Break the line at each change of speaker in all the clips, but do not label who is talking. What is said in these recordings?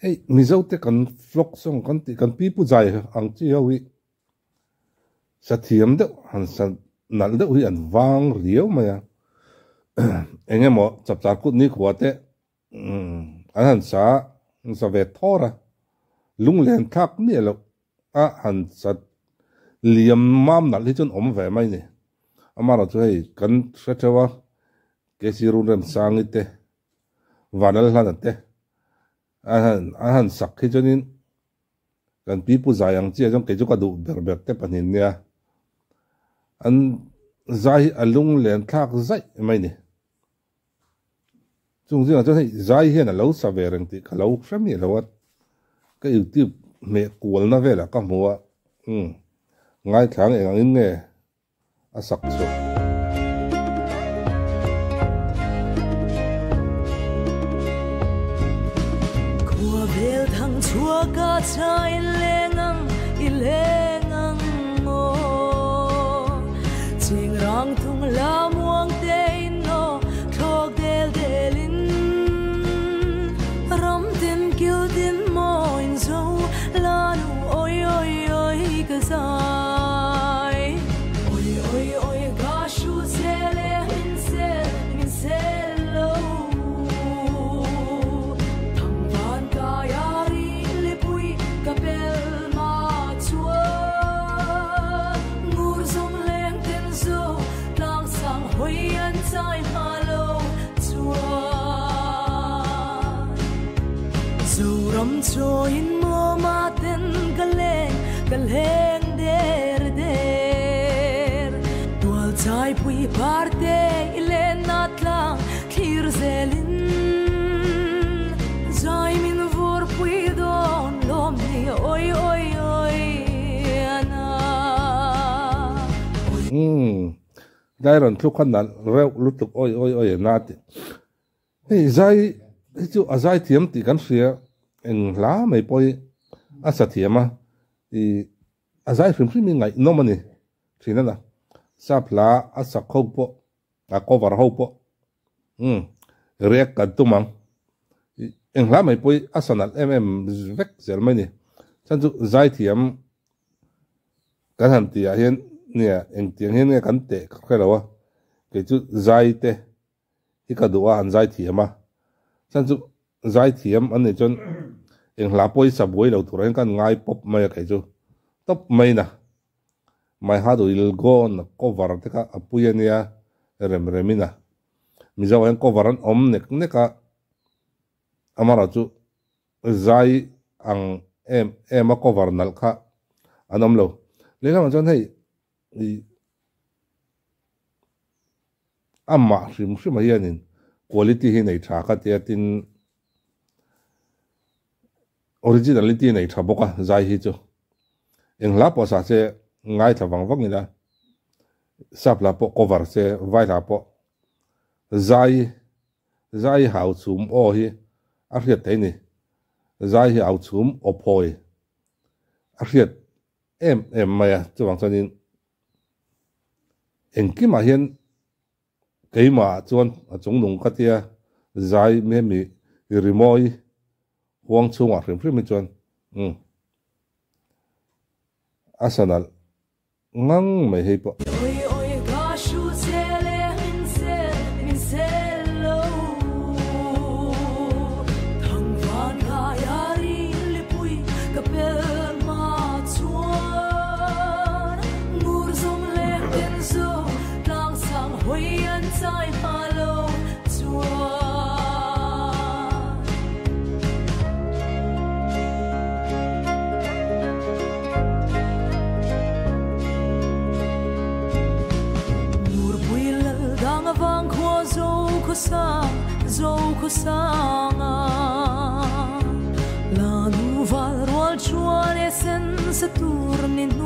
hey mizo te kan flok song kan ti kan pi pu zai ang chi hawi sathiam de han san nal de hui an wang riau ma ya enge mo chap char kut ni khwate an han sa ve thora lung len thak ni lo a han sat liam mam nal hi chun om ve mai ni amara chu hei kan threchawa ke si ru rem sang ite vanal hlan te han sak hi chunin kan pi pu zai ang chi jong ke chu ka du ber te panin nia an zai alung len thak zai mai ni chung jing a chu hei zai hian a lo sa ve reng ti ka lo hram ni lawat ka youtube me kual na vela ka hmuwa ngai thlang eng in nge a sak chu
khua bel thang chua ka chai lengang ilengang mo ching rang thung la muang te no thok del delin ram tin kil tin mo in zo la nu oi oi oi ka sai oi oi oi ga shu se le min se lo thang van ka ya ri le pui ka bel ma chua ngur som leng ten zo lang sang hoi an chai ma lo chua zuram cho in mo ma ten galeng der der dual chai pui parte ilen natlang khir zelin zai min vor pui don lom ni oi oi oi ana
dai ron thu khan nan reu lutuk oi oi oi na ti hei zai chu azai thiam ti kan sia eng la mai poi asa thiama i azai phim phim ngai no mani thina na sapla asa khopo a cover hopo rek ka tumang eng la mai poi asanal vek zel mai ni chan chu zai thiam kan han ti a hian nia eng tiang hian kan te khelawa ke chu zai te hi ka duwa han zai thiama chan chu zai thiam an ni chon eng la poi sa boi lo turan kan ngai pop mai ka chu top mai na mai ha do il gon cover te ka apuya nia remina mi za wan cover an om ne ka amara chu zai ang em a cover nal kha anom lo le ka chon hei i amma shim hianin quality hi nei tha ka te tin originality nei tha boka zai hi chu eng la po sa se ngai thawang wang ila sap la po cover se vai la po zai hau chum o hi a riat te ni zai hi au chum o phoi a riat em maya chuwang chanin eng ki ma hian keima chuan a chung nung ka tia zai me mi rimoi huang chunga hrim chuan Arsenal ngang mai hei po
oi oi ga shu se le min se lo thang van ka ya ri le pui ka pel ma chuan ngur som le ten zo lang sang hoi an chai ma lo chuan vang kho zo ko sang la nu val rol chuan esen sa tur ni nu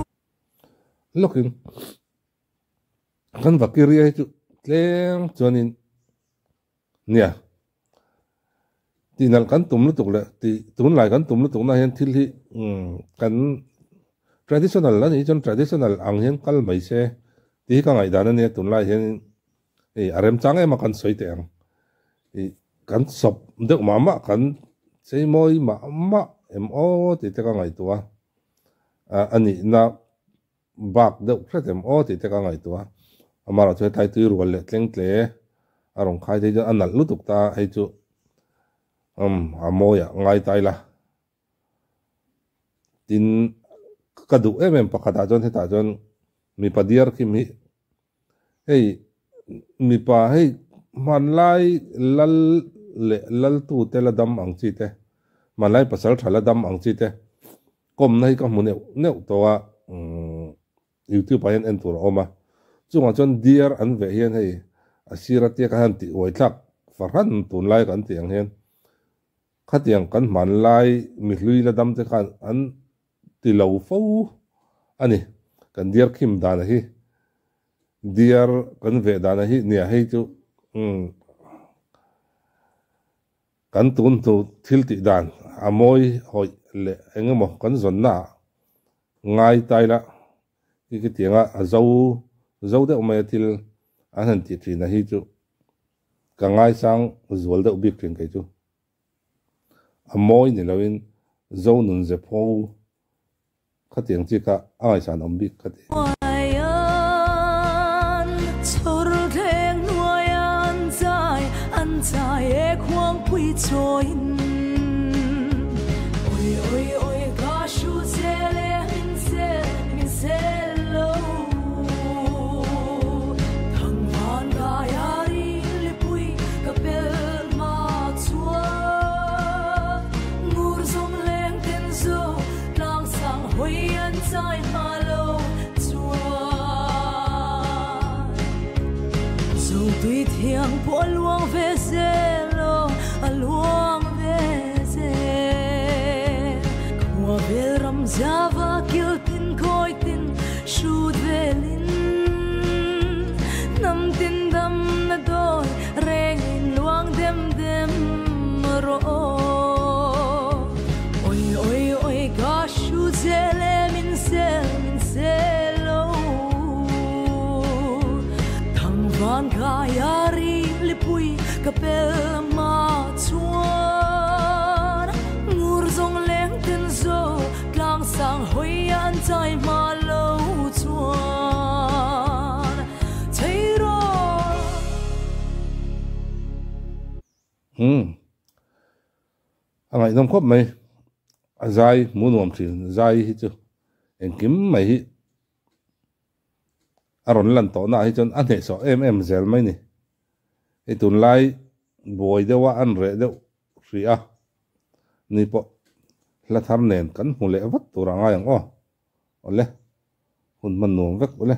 looking kan vakiri ai chu tleng chuanin nia tinal kan tum lu tuk le ti tun lai kan tum lu tuk na hian thil hi kan traditional la ni chon traditional ang hian kal mai se ti ka ngai dan ne tun lai hian arem chang e ma kan soi te ang kan sop deuh mama kan sei moi ma em o ti te ka ngai tua ani na bak deuh hret em o ti te ka ngai tua amara chu tai tu rual le tleng tle arong khai te an nal lutuk ta hei chu amoya ngai tai la tin kadu em pakata jon heta jon mi padiar ki mi hei mi pa hei man lai lal tu te la dam ang chi te man lai pasal thala dam ang chi te kom nai ka mu neu to wa YouTube pa en tur oma chunga chon dear an ve hian hei asira te ka han ti oi thak farhan tun lai kan tiang hen khatiang kan man lai mi hlui la dam te khan an ti lo fo ani kan dear kim dana hi dear kan ve dana hi nia hei chu kan tun tu thil ti dan amoi hoi le engemo kan zon na ngai tai la ki tianga zo de mai til an han ti thi na hi chu ka ngai sang zual de ubik trin kai chu amoi ni loin zo nun ze pho khatiang chi ka ai san om bik khati
e khoang pui choin oi oi oi ga shu zele min se lo thang van ga yari le pui ka pel ma chua ngur zong leng ten zo lang sang hoi an chai ma lo chua zo tui thiang po luang ve se luang ve se kwa vel ram java kil tin koi tin shu velin nam tin dam na doi reng in luang dem ro oi oi oi ga shu zele min se lo thang van ga yari lipui kapel ma chuan ngur zong leng ten zo tlang sang hoi an chai ma lo chuan thei ro
angai nom khop mai azai munuam thin zai hi chu en kim mai hi aron lan to na hi chon an he so em zel mai ni e tun lai boy de wa an re de ria ni po la tham nen kan hule wat turanga yang o ole hun man nuam vek ole